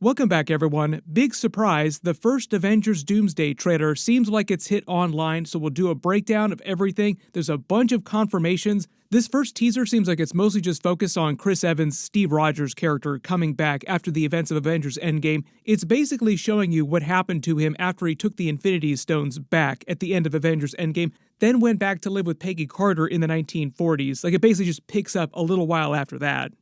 Welcome back, everyone. Big surprise, the first Avengers Doomsday trailer seems like it's hit online, so we'll do a breakdown of everything. There's a bunch of confirmations. This first teaser seems like it's mostly just focused on Chris Evans' Steve Rogers character coming back after the events of Avengers Endgame. It's basically showing you what happened to him after he took the Infinity Stones back at the end of Avengers Endgame, then went back to live with Peggy Carter in the 1940s. Like, it basically just picks up a little while after that.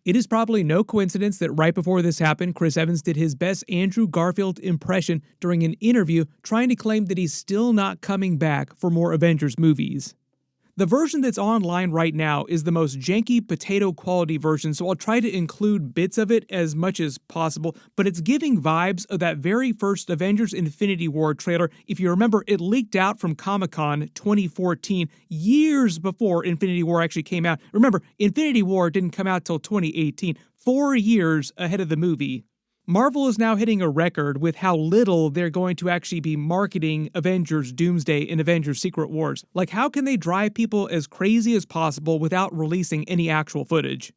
It is probably no coincidence that right before this happened, Chris Evans did his best Andrew Garfield impression during an interview trying to claim that he's still not coming back for more Avengers movies. The version that's online right now is the most janky potato quality version, so I'll try to include bits of it as much as possible, but it's giving vibes of that very first Avengers Infinity War trailer. If you remember, it leaked out from Comic-Con 2014, years before Infinity War actually came out. Remember, Infinity War didn't come out till 2018, 4 years ahead of the movie. Marvel is now hitting a record with how little they're going to actually be marketing Avengers Doomsday and Avengers Secret Wars. Like, how can they drive people as crazy as possible without releasing any actual footage?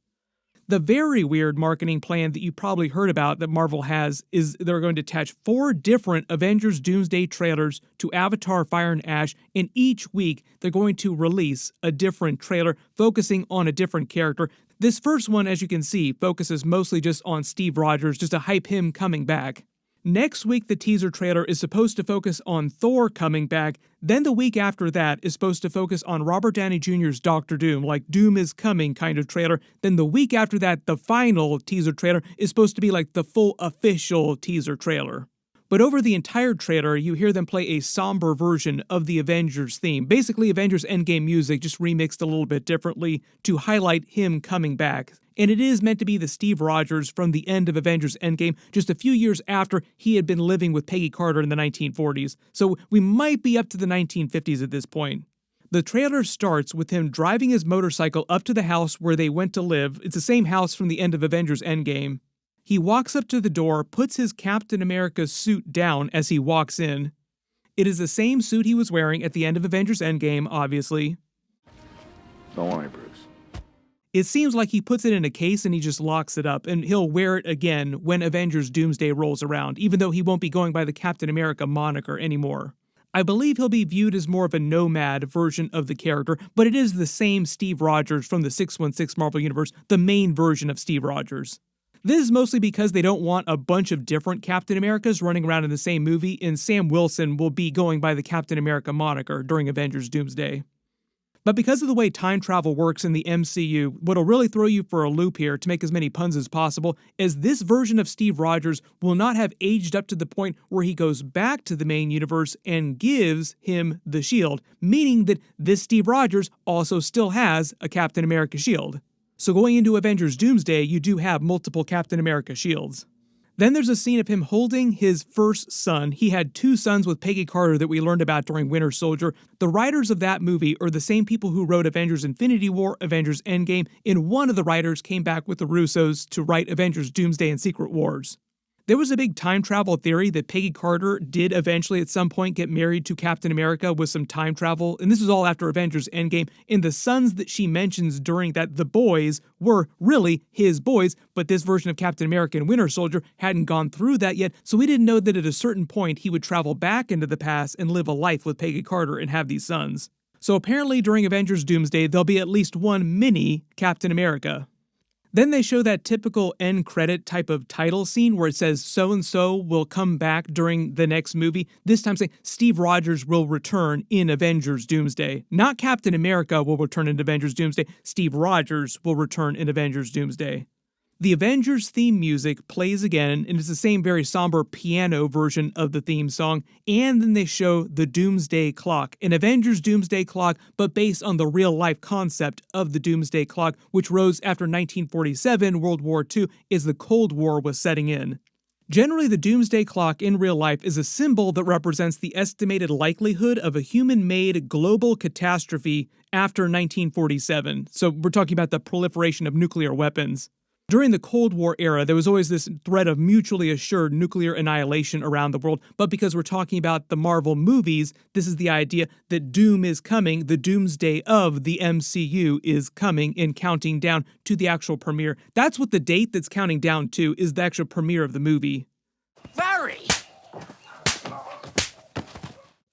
The very weird marketing plan that you probably heard about that Marvel has is they're going to attach 4 different Avengers Doomsday trailers to Avatar Fire and Ash, and each week they're going to release a different trailer focusing on a different character. This first one, as you can see, focuses mostly just on Steve Rogers, just to hype him coming back. Next week, the teaser trailer is supposed to focus on Thor coming back. Then the week after that is supposed to focus on Robert Downey Jr.'s Doctor Doom, like Doom is coming kind of trailer. Then the week after that, the final teaser trailer is supposed to be like the full official teaser trailer. But over the entire trailer, you hear them play a somber version of the Avengers theme. Basically, Avengers Endgame music, just remixed a little bit differently to highlight him coming back. And it is meant to be the Steve Rogers from the end of Avengers Endgame, just a few years after he had been living with Peggy Carter in the 1940s. So we might be up to the 1950s at this point. The trailer starts with him driving his motorcycle up to the house where they went to live. It's the same house from the end of Avengers Endgame. He walks up to the door, puts his Captain America suit down as he walks in. It is the same suit he was wearing at the end of Avengers Endgame, obviously. Don't worry, Bruce. It seems like he puts it in a case and he just locks it up, and he'll wear it again when Avengers Doomsday rolls around, even though he won't be going by the Captain America moniker anymore. I believe he'll be viewed as more of a nomad version of the character, but it is the same Steve Rogers from the 616 Marvel Universe, the main version of Steve Rogers. This is mostly because they don't want a bunch of different Captain Americas running around in the same movie, and Sam Wilson will be going by the Captain America moniker during Avengers Doomsday. But because of the way time travel works in the MCU, what'll really throw you for a loop here to make as many puns as possible is this version of Steve Rogers will not have aged up to the point where he goes back to the main universe and gives him the shield, meaning that this Steve Rogers also still has a Captain America shield. So going into Avengers Doomsday, you do have multiple Captain America shields. Then there's a scene of him holding his first son. He had 2 sons with Peggy Carter that we learned about during Winter Soldier. The writers of that movie are the same people who wrote Avengers Infinity War, Avengers Endgame, and one of the writers came back with the Russos to write Avengers Doomsday and Secret Wars. There was a big time travel theory that Peggy Carter did eventually at some point get married to Captain America with some time travel, and this was all after Avengers Endgame, and the sons that she mentions during that, the boys, were really his boys, but this version of Captain America and Winter Soldier hadn't gone through that yet, so we didn't know that at a certain point he would travel back into the past and live a life with Peggy Carter and have these sons. So apparently during Avengers Doomsday, there'll be at least one mini Captain America. Then they show that typical end credit type of title scene where it says so-and-so will come back during the next movie, this time saying Steve Rogers will return in Avengers Doomsday. Not Captain America will return in Avengers Doomsday, Steve Rogers will return in Avengers Doomsday. The Avengers theme music plays again, and it's the same very somber piano version of the theme song, and then they show the Doomsday Clock, an Avengers Doomsday Clock, but based on the real-life concept of the Doomsday Clock, which rose after 1947, World War II, as the Cold War was setting in. Generally, the Doomsday Clock in real life is a symbol that represents the estimated likelihood of a human-made global catastrophe after 1947, so we're talking about the proliferation of nuclear weapons. During the Cold War era, there was always this threat of mutually assured nuclear annihilation around the world, but because we're talking about the Marvel movies, this is the idea that doom is coming, the doomsday of the MCU is coming and counting down to the actual premiere. That's what the date that's counting down to is, the actual premiere of the movie. Very!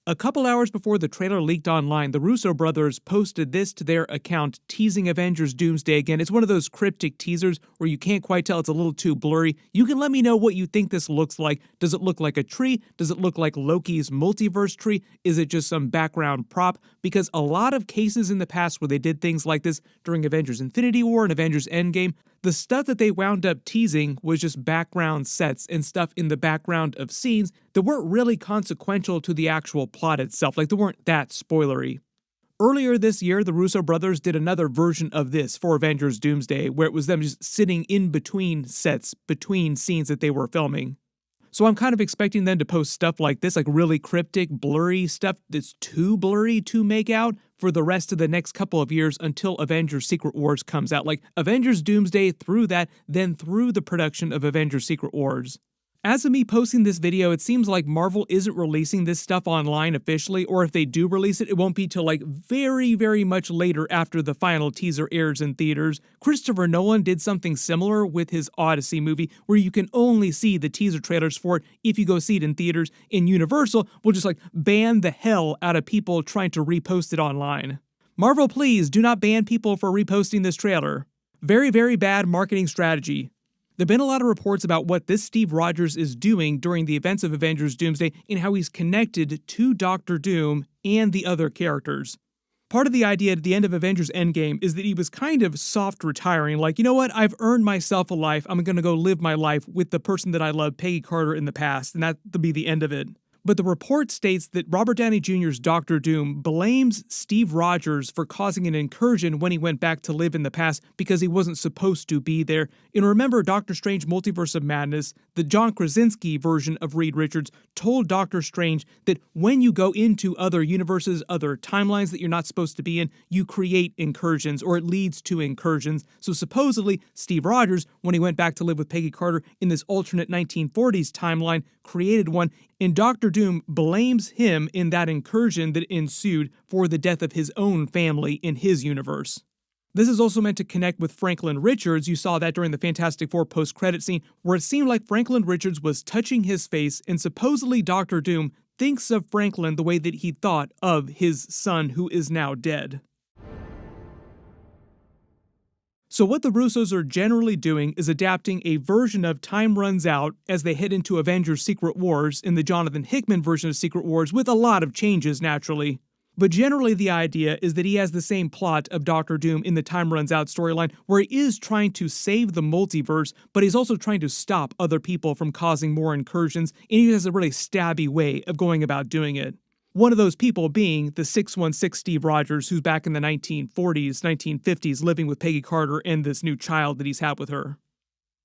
A couple hours before the trailer leaked online, the Russo brothers posted this to their account, teasing Avengers Doomsday again. It's one of those cryptic teasers where you can't quite tell, it's a little too blurry. You can let me know what you think this looks like. Does it look like a tree? Does it look like Loki's multiverse tree? Is it just some background prop? Because a lot of cases in the past where they did things like this during Avengers Infinity War and Avengers Endgame, the stuff that they wound up teasing was just background sets and stuff in the background of scenes that weren't really consequential to the actual plot itself, like they weren't that spoilery. Earlier this year, the Russo brothers did another version of this for Avengers Doomsday, where it was them just sitting in between sets, between scenes that they were filming. So I'm kind of expecting them to post stuff like this, like really cryptic, blurry stuff that's too blurry to make out for the rest of the next couple of years until Avengers Secret Wars comes out. Like Avengers Doomsday through that, then through the production of Avengers Secret Wars. As of me posting this video, it seems like Marvel isn't releasing this stuff online officially, or if they do release it, it won't be till like very, very much later after the final teaser airs in theaters. Christopher Nolan did something similar with his Odyssey movie, where you can only see the teaser trailers for it if you go see it in theaters, and Universal will just like ban the hell out of people trying to repost it online. Marvel, please do not ban people for reposting this trailer. Very, very bad marketing strategy. There have been a lot of reports about what this Steve Rogers is doing during the events of Avengers Doomsday and how he's connected to Doctor Doom and the other characters. Part of the idea at the end of Avengers Endgame is that he was kind of soft retiring, like, you know what, I've earned myself a life, I'm gonna go live my life with the person that I love, Peggy Carter, in the past, and that'll be the end of it. But the report states that Robert Downey Jr.'s Doctor Doom blames Steve Rogers for causing an incursion when he went back to live in the past because he wasn't supposed to be there. And remember Doctor Strange Multiverse of Madness, the John Krasinski version of Reed Richards told Doctor Strange that when you go into other universes, other timelines that you're not supposed to be in, you create incursions, or it leads to incursions. So supposedly, Steve Rogers, when he went back to live with Peggy Carter in this alternate 1940s timeline, created one, and Doctor Doom blames him in that incursion that ensued for the death of his own family in his universe. This is also meant to connect with Franklin Richards. You saw that during the Fantastic Four post-credit scene, where it seemed like Franklin Richards was touching his face, and supposedly Doctor Doom thinks of Franklin the way that he thought of his son, who is now dead. So what the Russos are generally doing is adapting a version of Time Runs Out as they head into Avengers Secret Wars in the Jonathan Hickman version of Secret Wars, with a lot of changes, naturally. But generally the idea is that he has the same plot of Doctor Doom in the Time Runs Out storyline, where he is trying to save the multiverse, but he's also trying to stop other people from causing more incursions, and he has a really stabby way of going about doing it. One of those people being the 616 Steve Rogers, who's back in the 1940s, 1950s, living with Peggy Carter and this new child that he's had with her.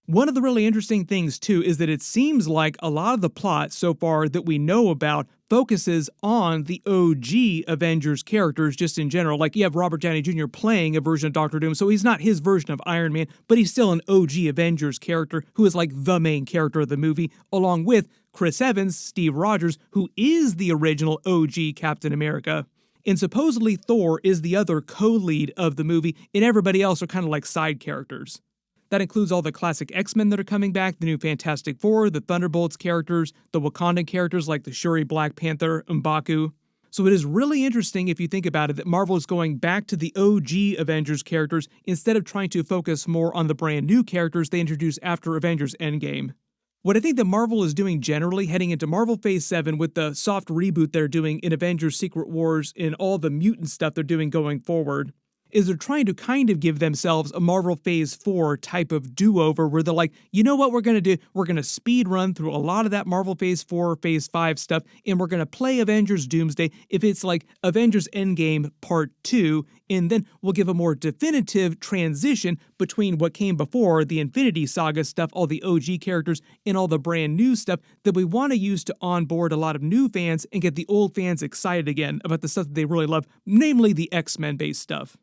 One of the really interesting things, too, is that it seems like a lot of the plot so far that we know about focuses on the OG Avengers characters just in general. Like, you have Robert Downey Jr. playing a version of Doctor Doom, so he's not his version of Iron Man, but he's still an OG Avengers character who is like the main character of the movie, along with Chris Evans, Steve Rogers, who is the original OG Captain America. And supposedly Thor is the other co-lead of the movie, and everybody else are kind of like side characters. That includes all the classic X-Men that are coming back, the new Fantastic Four, the Thunderbolts characters, the Wakandan characters like the Shuri Black Panther, M'Baku. So it is really interesting, if you think about it, that Marvel is going back to the OG Avengers characters instead of trying to focus more on the brand new characters they introduced after Avengers Endgame. What I think that Marvel is doing generally, heading into Marvel Phase 7 with the soft reboot they're doing in Avengers Secret Wars and all the mutant stuff they're doing going forward, is they're trying to kind of give themselves a Marvel Phase 4 type of do-over where they're like, you know what we're going to do? We're going to speed run through a lot of that Marvel Phase 4, Phase 5 stuff, and we're going to play Avengers Doomsday if it's like Avengers Endgame Part 2, and then we'll give a more definitive transition between what came before, the Infinity Saga stuff, all the OG characters, and all the brand new stuff that we want to use to onboard a lot of new fans and get the old fans excited again about the stuff that they really love, namely the X-Men based stuff.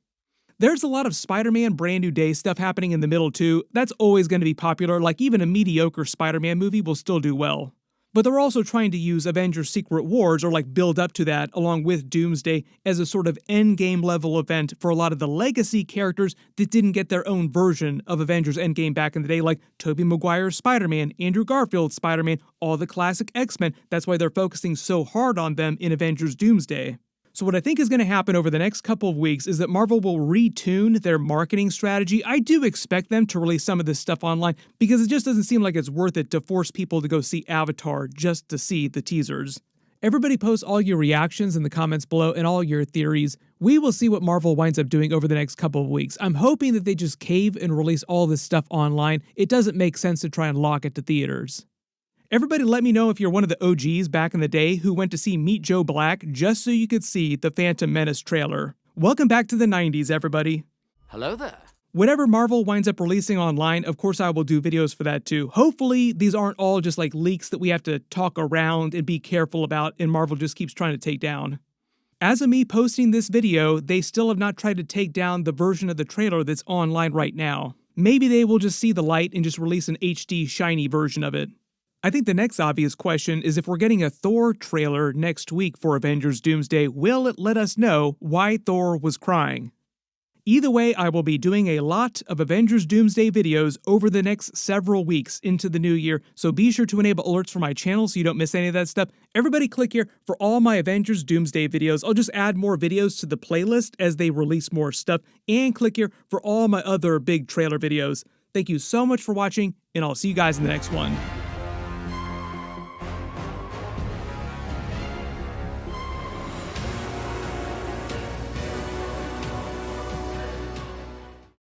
There's a lot of Spider-Man Brand New Day stuff happening in the middle too. That's always going to be popular, like even a mediocre Spider-Man movie will still do well. But they're also trying to use Avengers Secret Wars, or like build up to that, along with Doomsday, as a sort of endgame level event for a lot of the legacy characters that didn't get their own version of Avengers Endgame back in the day, like Tobey Maguire's Spider-Man, Andrew Garfield's Spider-Man, all the classic X-Men. That's why they're focusing so hard on them in Avengers Doomsday. So what I think is going to happen over the next couple of weeks is that Marvel will retune their marketing strategy. I do expect them to release some of this stuff online because it just doesn't seem like it's worth it to force people to go see Avatar just to see the teasers. Everybody post all your reactions in the comments below and all your theories. We will see what Marvel winds up doing over the next couple of weeks. I'm hoping that they just cave and release all this stuff online. It doesn't make sense to try and lock it to theaters. Everybody let me know if you're one of the OGs back in the day who went to see Meet Joe Black just so you could see the Phantom Menace trailer. Welcome back to the 90s, everybody. Hello there. Whatever Marvel winds up releasing online, of course I will do videos for that too. Hopefully these aren't all just like leaks that we have to talk around and be careful about and Marvel just keeps trying to take down. As of me posting this video, they still have not tried to take down the version of the trailer that's online right now. Maybe they will just see the light and just release an HD shiny version of it. I think the next obvious question is if we're getting a Thor trailer next week for Avengers Doomsday, will it let us know why Thor was crying? Either way, I will be doing a lot of Avengers Doomsday videos over the next several weeks into the new year, so be sure to enable alerts for my channel so you don't miss any of that stuff. Everybody click here for all my Avengers Doomsday videos. I'll just add more videos to the playlist as they release more stuff, and click here for all my other big trailer videos. Thank you so much for watching, and I'll see you guys in the next one.